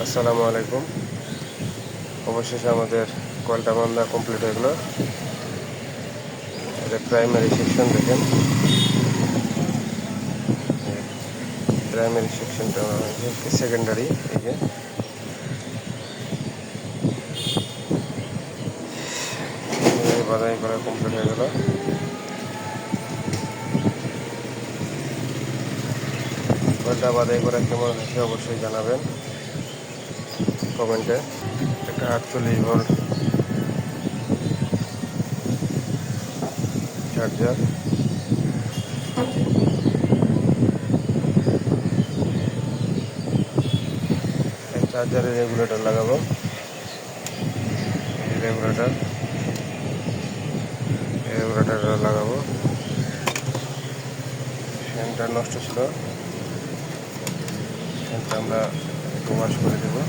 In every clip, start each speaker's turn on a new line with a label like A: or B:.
A: আসসালামু আলাইকুম। অবশেষে আমাদের কলটা বান্ধা কমপ্লিট হয়ে গেল। এটা প্রাইমারি সেকশন দেখেন, প্রাইমারি সেকশনটা সেকেন্ডারি। এই যে বাধাই করা কমপ্লিট হয়ে গেল। কলটা বাধাই করা কেমন হয়েছে অবশ্যই জানাবেন কমেন্টে। একটা 48 ভোল্ট চার্জার, চার্জারের রেগুলেটর লাগাবো। রেগুলেটর লাগাবো। ফ্যানটা নষ্ট ছিল, ফ্যানটা আমরা ওয়াশ করে দেবো।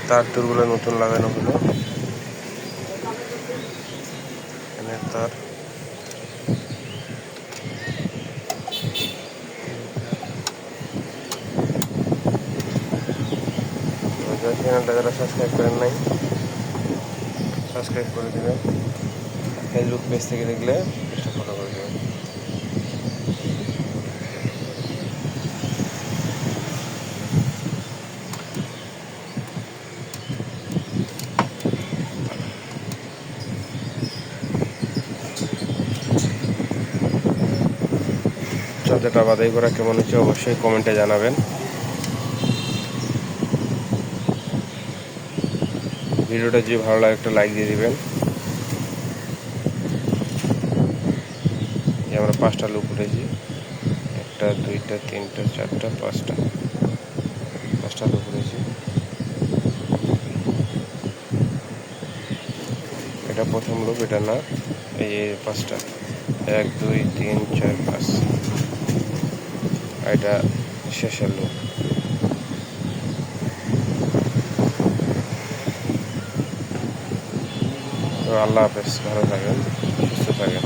A: তার তুরগুলো নতুন লাগানো হলো, ফ্যানের তার। চ্যানেলটা যারা সাবস্ক্রাইব করেন নাই, সাবস্ক্রাইব করে দেবেন। ফেসবুক পেজ থেকে দেখলে পেজটা ফলো করে দেবেন। চার্জারটা বাদাই করা কেমন হচ্ছে অবশ্যই কমেন্টে জানাবেন। ভিডিওটা যদি ভালো লাগে একটা লাইক দিয়ে দিবেন। আমরা 5টা লুপ উঠেছি, 1টা 2টা 3টা 4টা 5টা লুপ উঠেছি। এটা প্রথম লুপ, এটা না, এই 5টা 1 2 3 4 5, এটা শেষের লুপ। তো আল্লাহ হাফেজ, ভালো থাকেন, সুস্থ থাকেন।